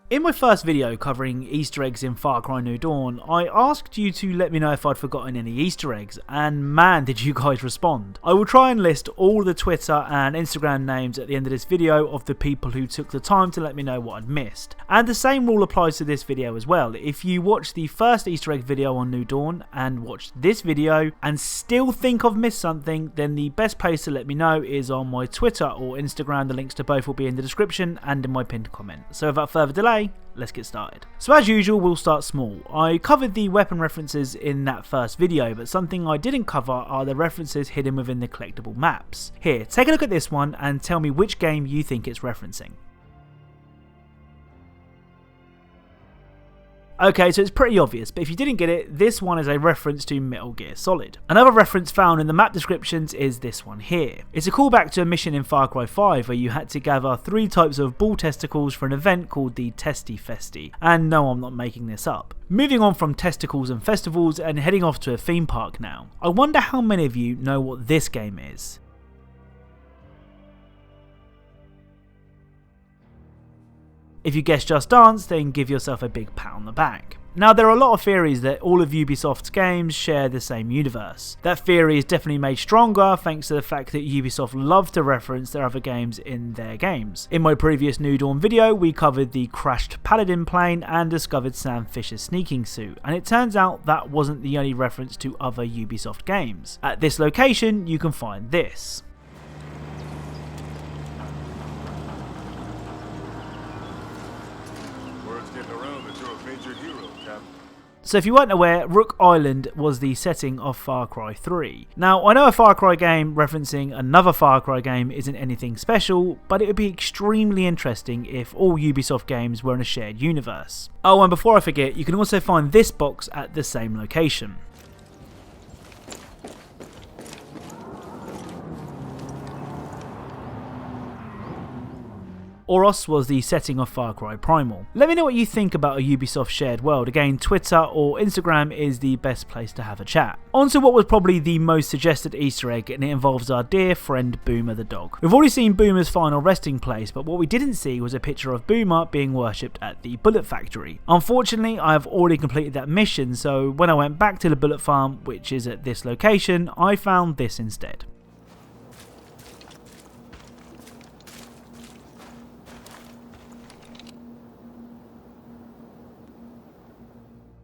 In my first video covering Easter eggs in Far Cry New Dawn, I asked you to let me know if I'd forgotten any Easter eggs, and man did you guys respond. I will try and list all the Twitter and Instagram names at the end of this video of the people who took the time to let me know what I'd missed. And the same rule applies to this video as well. If you watch the first Easter egg video on New Dawn and watch this video and still think I've missed something, then the best place to let me know is on my Twitter or Instagram. The links to both will be in the description and in my pinned comment. So without further delay, let's get started. So as usual, we'll start small. I covered the weapon references in that first video, but something I didn't cover are the references hidden within the collectible maps. Here, take a look at this one and tell me which game you think it's referencing. Okay, so it's pretty obvious, but if you didn't get it, this one is a reference to Metal Gear Solid. Another reference found in the map descriptions is this one here. It's a callback to a mission in Far Cry 5 where you had to gather 3 types of bull testicles for an event called the Testy Festi. And no, I'm not making this up. Moving on from testicles and festivals and heading off to a theme park now. I wonder how many of you know what this game is. If you guessed Just Dance, then give yourself a big pat on the back. Now, there are a lot of theories that all of Ubisoft's games share the same universe. That theory is definitely made stronger thanks to the fact that Ubisoft love to reference their other games in their games. In my previous New Dawn video, we covered the crashed Paladin plane and discovered Sam Fisher's sneaking suit, and it turns out that wasn't the only reference to other Ubisoft games. At this location, you can find this. So if you weren't aware, Rook Island was the setting of Far Cry 3. Now, I know a Far Cry game referencing another Far Cry game isn't anything special, but it would be extremely interesting if all Ubisoft games were in a shared universe. Oh, and before I forget, you can also find this box at the same location. Oros was the setting of Far Cry Primal. Let me know what you think about a Ubisoft shared world. Again, Twitter or Instagram is the best place to have a chat. On to what was probably the most suggested Easter egg, and it involves our dear friend Boomer the dog. We've already seen Boomer's final resting place, but what we didn't see was a picture of Boomer being worshipped at the Bullet Factory. Unfortunately, I have already completed that mission, so when I went back to the Bullet Farm, which is at this location, I found this instead.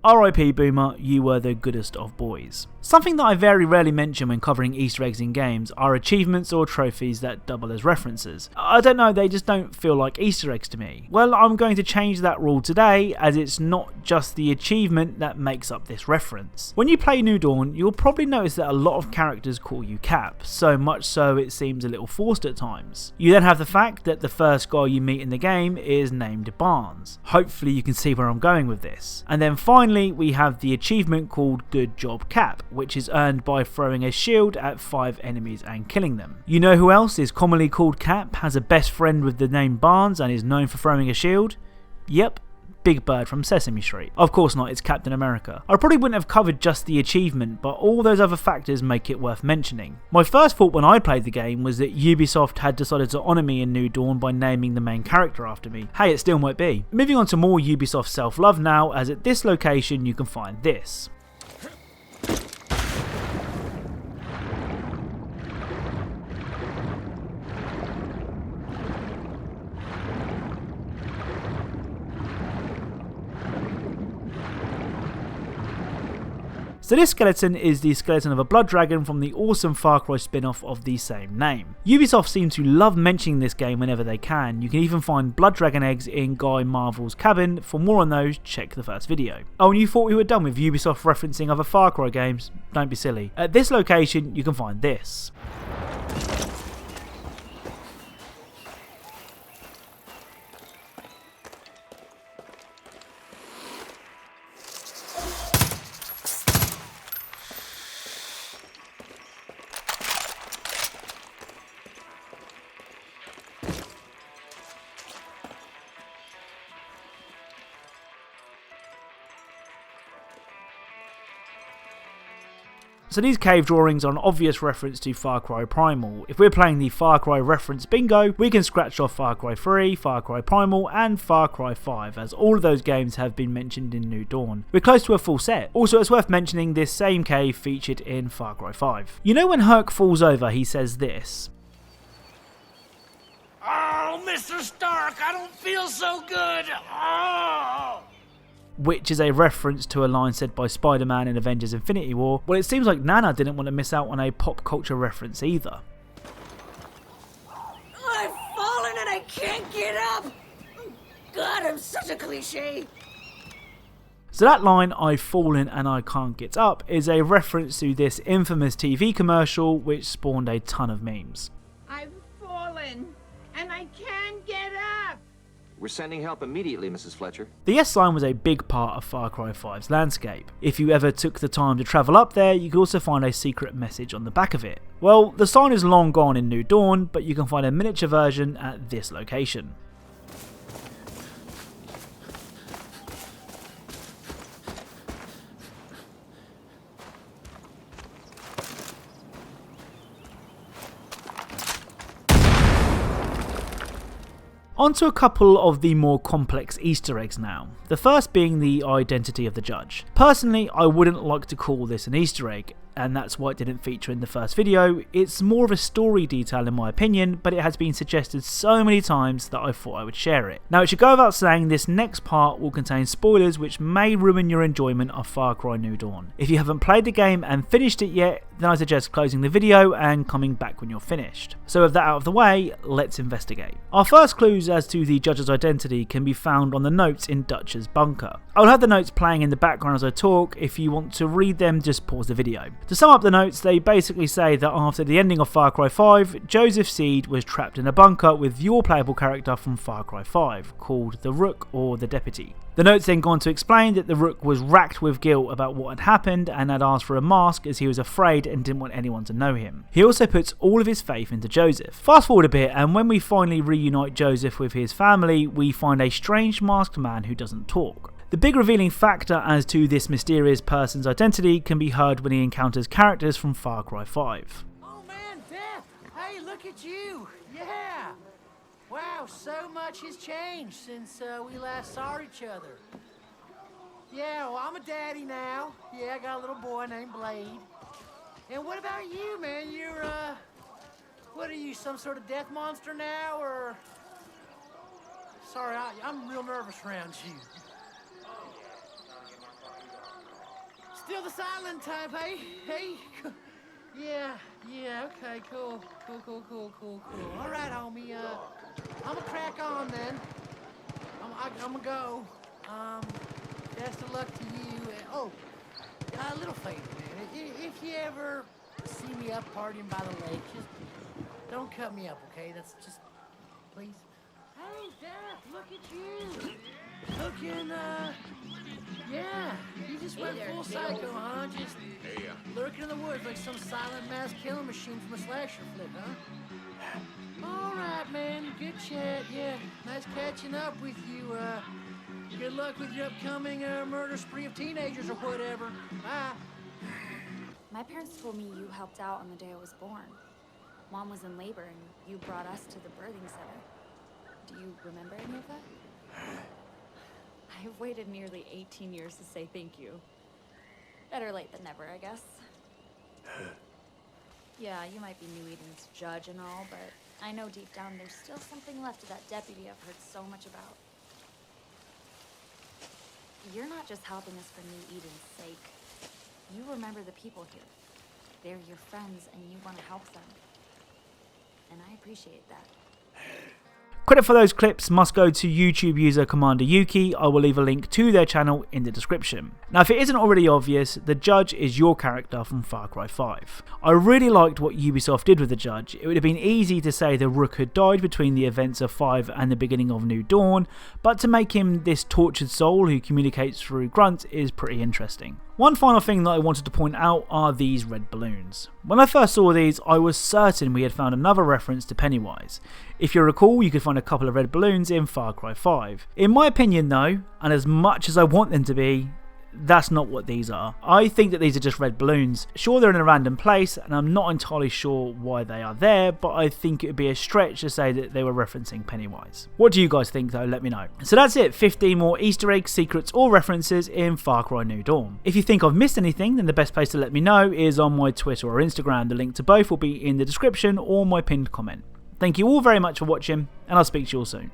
RIP Boomer, you were the goodest of boys. Something that I very rarely mention when covering Easter eggs in games are achievements or trophies that double as references. I don't know, they just don't feel like Easter eggs to me. Well, I'm going to change that rule today, as it's not just the achievement that makes up this reference. When you play New Dawn, you'll probably notice that a lot of characters call you Cap, so much so it seems a little forced at times. You then have the fact that the first guy you meet in the game is named Barnes. Hopefully you can see where I'm going with this. And then finally, we have the achievement called Good Job Cap, which is earned by throwing a shield at 5 enemies and killing them. You know who else is commonly called Cap, has a best friend with the name Barnes and is known for throwing a shield? Yep, Big Bird from Sesame Street. Of course not, it's Captain America. I probably wouldn't have covered just the achievement, but all those other factors make it worth mentioning. My first thought when I played the game was that Ubisoft had decided to honour me in New Dawn by naming the main character after me. Hey, it still might be. Moving on to more Ubisoft self-love now, as at this location you can find this. So this skeleton is the skeleton of a blood dragon from the awesome Far Cry spin-off of the same name. Ubisoft seem to love mentioning this game whenever they can. You can even find blood dragon eggs in Guy Marvel's cabin. For more on those, check the first video. Oh, and you thought we were done with Ubisoft referencing other Far Cry games? Don't be silly. At this location, you can find this. So these cave drawings are an obvious reference to Far Cry Primal. If we're playing the Far Cry reference bingo, we can scratch off Far Cry 3, Far Cry Primal and Far Cry 5, as all of those games have been mentioned in New Dawn. We're close to a full set. Also, it's worth mentioning this same cave featured in Far Cry 5. You know when Herc falls over, he says this. "Oh, Mr. Stark, I don't feel so good. Oh!" Which is a reference to a line said by Spider-Man in Avengers Infinity War. Well, it seems like Nana didn't want to miss out on a pop culture reference either. I've fallen and I can't get up! God, I'm such a cliche! So that line, "I've fallen and I can't get up," is a reference to this infamous TV commercial which spawned a ton of memes. I've fallen and I can't get up! We're sending help immediately, Mrs. Fletcher. The S sign was a big part of Far Cry 5's landscape. If you ever took the time to travel up there, you could also find a secret message on the back of it. Well, the sign is long gone in New Dawn, but you can find a miniature version at this location. On to a couple of the more complex Easter eggs now, the first being the identity of the judge. Personally, I wouldn't like to call this an Easter egg, and that's why it didn't feature in the first video. It's more of a story detail in my opinion, but it has been suggested so many times that I thought I would share it. Now, it should go without saying this next part will contain spoilers which may ruin your enjoyment of Far Cry New Dawn. If you haven't played the game and finished it yet, then I suggest closing the video and coming back when you're finished. So with that out of the way, let's investigate. Our first clues as to the judge's identity can be found on the notes in Dutch's bunker. I'll have the notes playing in the background as I talk. If you want to read them, just pause the video. To sum up the notes, they basically say that after the ending of Far Cry 5, Joseph Seed was trapped in a bunker with your playable character from Far Cry 5, called the Rook or the Deputy. The notes then go on to explain that the Rook was racked with guilt about what had happened and had asked for a mask as he was afraid and didn't want anyone to know him. He also puts all of his faith into Joseph. Fast forward a bit, and when we finally reunite Joseph with his family, we find a strange masked man who doesn't talk. The big revealing factor as to this mysterious person's identity can be heard when he encounters characters from Far Cry 5. Oh man, Death! Hey, look at you! Yeah! Wow, so much has changed since we last saw each other. Yeah, well, I'm a daddy now. Yeah, I got a little boy named Blade. And what about you, man? You're, what are you, some sort of death monster now, or... Sorry, I'm real nervous around you. Still the silent type, hey? Hey? Yeah, okay, cool. All right, homie, I'm gonna crack on then. I'm gonna go. Best of luck to you. Oh, a little favor, man. If you ever see me up partying by the lake, just don't cut me up, okay? That's just, please. Hey, Dad, look at you. Looking, yeah, you just went full psycho, huh? Just lurking in the woods like some silent mass killing machine from a slasher flick, huh? All right, man, good chat, yeah. Nice catching up with you, good luck with your upcoming, murder spree of teenagers or whatever. Bye. My parents told me you helped out on the day I was born. Mom was in labor and you brought us to the birthing center. Do you remember any of that? I've waited nearly 18 years to say thank you. Better late than never, I guess. Yeah, you might be New Eden's judge and all, but I know deep down there's still something left of that deputy I've heard so much about. You're not just helping us for New Eden's sake. You remember the people here. They're your friends and you want to help them. And I appreciate that. Credit for those clips must go to YouTube user Commander Yuki. I will leave a link to their channel in the description. Now, if it isn't already obvious, the Judge is your character from Far Cry 5. I really liked what Ubisoft did with the Judge. It would have been easy to say the Rook had died between the events of 5 and the beginning of New Dawn, but to make him this tortured soul who communicates through grunts is pretty interesting. One final thing that I wanted to point out are these red balloons. When I first saw these, I was certain we had found another reference to Pennywise. If you recall, you could find a couple of red balloons in Far Cry 5. In my opinion though, and as much as I want them to be, that's not what these are. I think that these are just red balloons. Sure, they're in a random place, and I'm not entirely sure why they are there, but I think it would be a stretch to say that they were referencing Pennywise. What do you guys think though? Let me know. So that's it, 15 more Easter eggs, secrets or references in Far Cry New Dawn. If you think I've missed anything, then the best place to let me know is on my Twitter or Instagram. The link to both will be in the description or my pinned comment. Thank you all very much for watching, and I'll speak to you all soon.